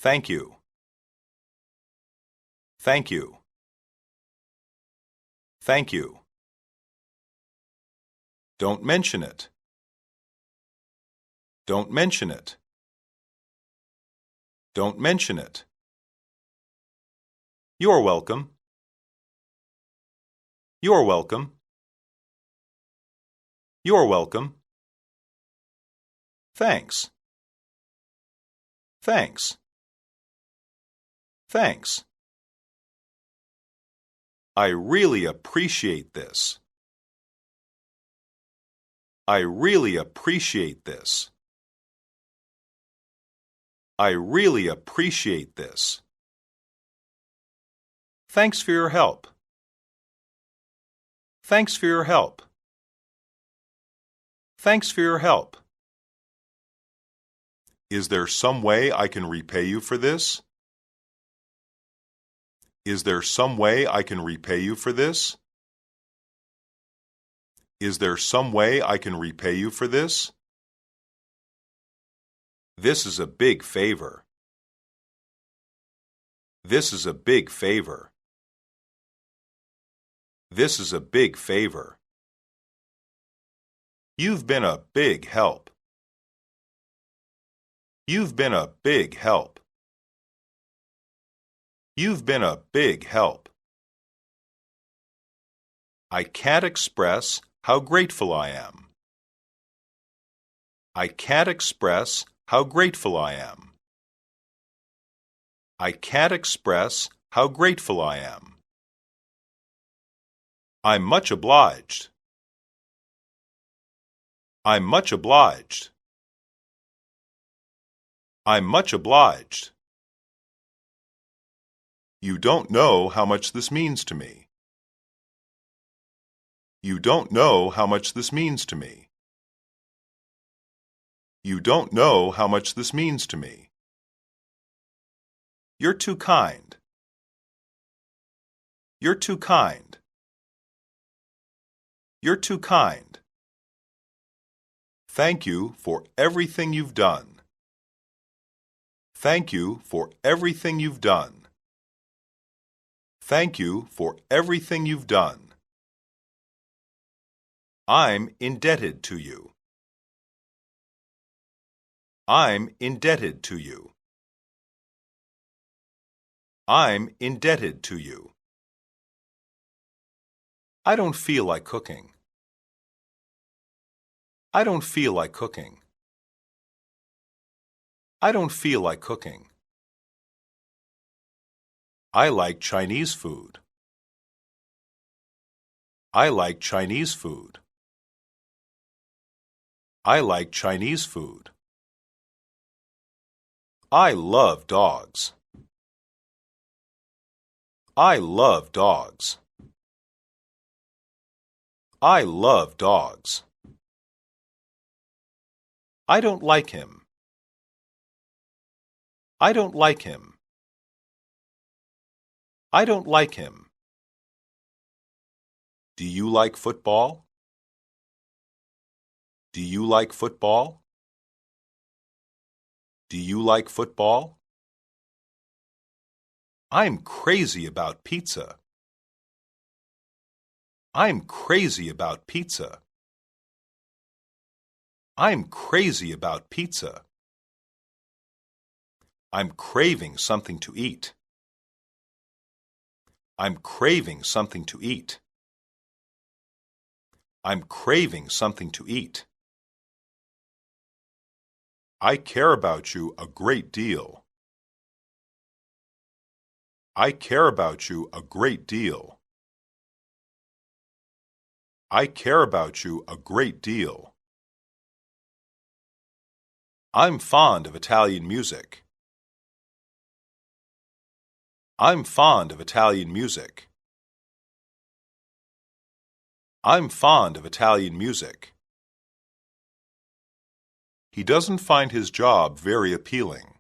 Thank you. Thank you. Thank you. Don't mention it. Don't mention it. Don't mention it. You're welcome. You're welcome. You're welcome. Thanks. Thanks. Thanks. I really appreciate this. I really appreciate this. I really appreciate this. Thanks for your help. Thanks for your help. Thanks for your help. Is there some way I can repay you for this? Is there some way I can repay you for this? Is there some way I can repay you for this? This is a big favor. This is a big favor. This is a big favor. You've been a big help. You've been a big help. You've been a big help. I can't express how grateful I am. I can't express how grateful I am. I can't express how grateful I am. I'm much obliged. I'm much obliged. I'm much obliged. You don't know how much this means to me. You don't know how much this means to me. You don't know how much this means to me. You're too kind. You're too kind. You're too kind. Thank you for everything you've done. Thank you for everything you've done. Thank you for everything you've done. I'm indebted to you. I'm indebted to you. I'm indebted to you. I don't feel like cooking. I don't feel like cooking. I don't feel like cooking. I like Chinese food. I like Chinese food. I like Chinese food. I love dogs. I love dogs. I love dogs. I don't like him. I don't like him. I don't like him. Do you like football? Do you like football? Do you like football? I'm crazy about pizza. I'm crazy about pizza. I'm crazy about pizza. I'm craving something to eat. I'm craving something to eat. I'm craving something to eat. I care about you a great deal. I care about you a great deal. I care about you a great deal. I'm fond of Italian music. I'm fond of Italian music. I'm fond of Italian music. He doesn't find his job very appealing.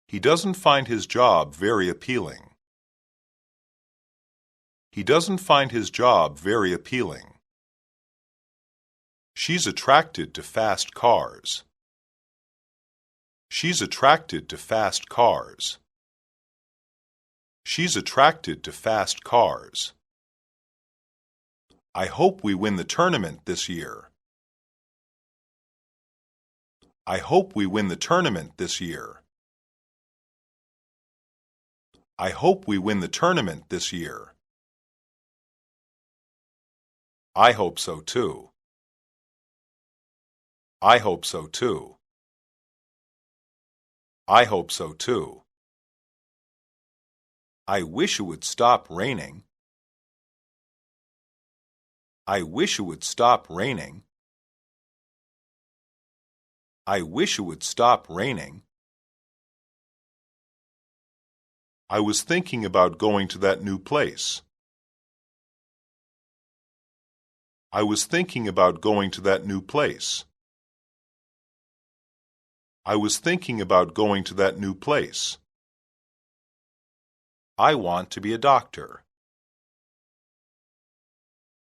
He doesn't find his job very appealing. He doesn't find his job very appealing. She's attracted to fast cars. She's attracted to fast cars. She's attracted to fast cars. I hope we win the tournament this year. I hope we win the tournament this year. I hope we win the tournament this year. I hope so too. I hope so too. I hope so too. I wish it would stop raining. I wish it would stop raining. I wish it would stop raining. I was thinking about going to that new place. I was thinking about going to that new place. I was thinking about going to that new place. I want to be a doctor.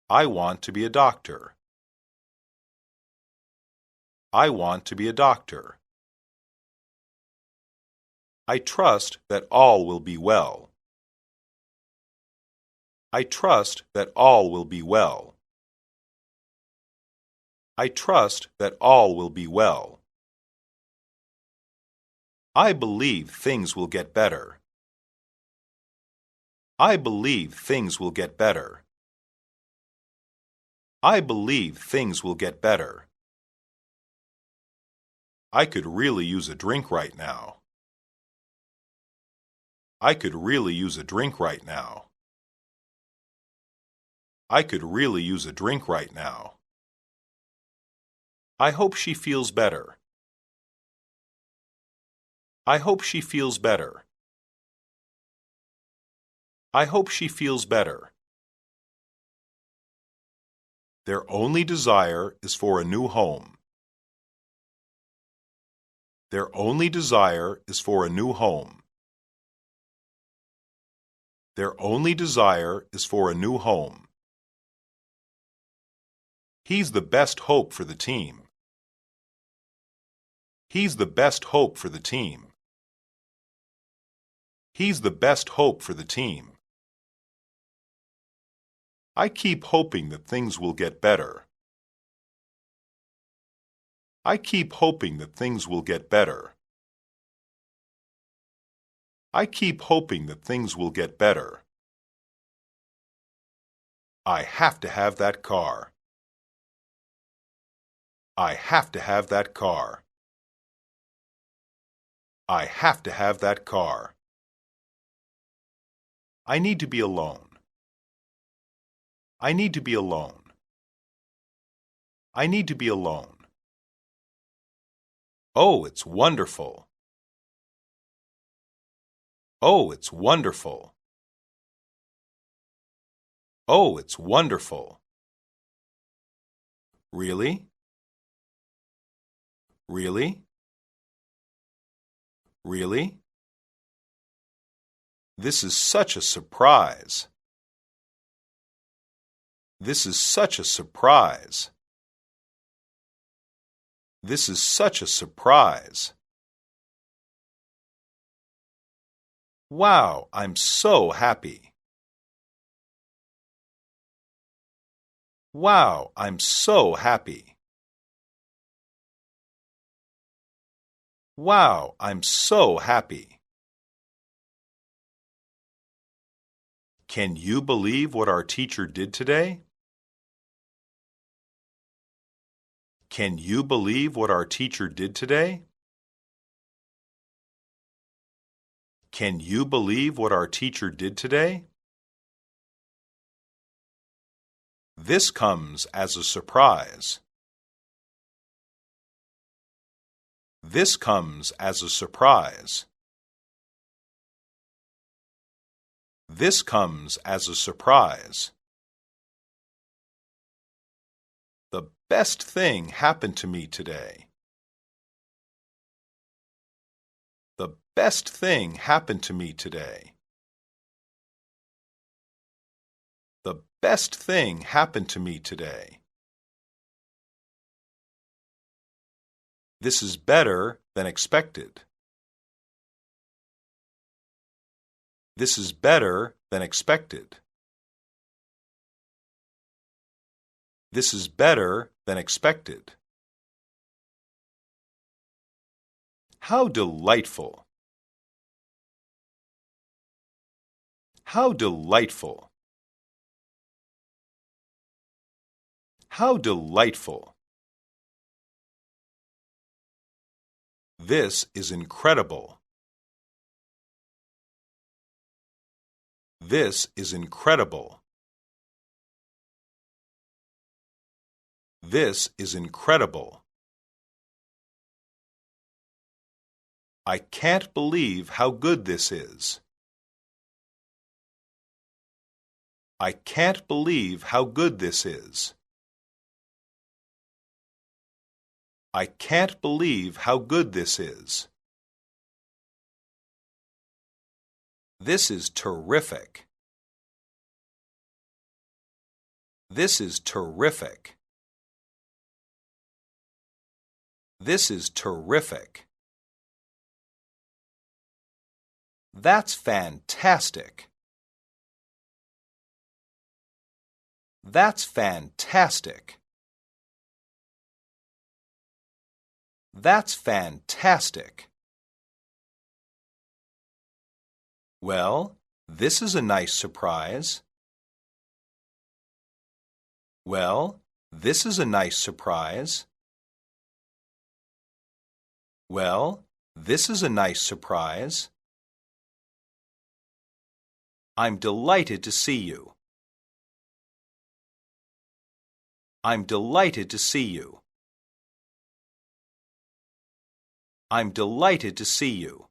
I want to be a doctor. I want to be a doctor. I trust that all will be well. I trust that all will be well. I trust that all will be well. I believe things will get better. I believe things will get better. I believe things will get better. I could really use a drink right now. I could really use a drink right now. I could really use a drink right now. I hope she feels better. I hope she feels better. I hope she feels better. Their only desire is for a new home. Their only desire is for a new home. Their only desire is for a new home. He's the best hope for the team. He's the best hope for the team. He's the best hope for the team. I keep hoping that things will get better. I keep hoping that things will get better. I keep hoping that things will get better. I have to have that car. I have to have that car. I have to have that car. I need to be alone. I need to be alone. I need to be alone. Oh, it's wonderful. Oh, it's wonderful. Oh, it's wonderful. Really? Really? Really? This is such a surprise. This is such a surprise. This is such a surprise. Wow, I'm so happy. Wow, I'm so happy. Wow, I'm so happy. Can you believe what our teacher did today? Can you believe what our teacher did today? Can you believe what our teacher did today? This comes as a surprise. This comes as a surprise. This comes as a surprise. The best thing happened to me today. The best thing happened to me today. The best thing happened to me today. This is better than expected. This is better than expected. This is better than expected. How delightful! How delightful! How delightful! This is incredible. This is incredible. This is incredible. I can't believe how good this is. I can't believe how good this is. I can't believe how good this is. This is terrific. This is terrific. This is terrific. That's fantastic. That's fantastic. That's fantastic. Well, this is a nice surprise. Well, this is a nice surprise. Well, this is a nice surprise. I'm delighted to see you. I'm delighted to see you. I'm delighted to see you.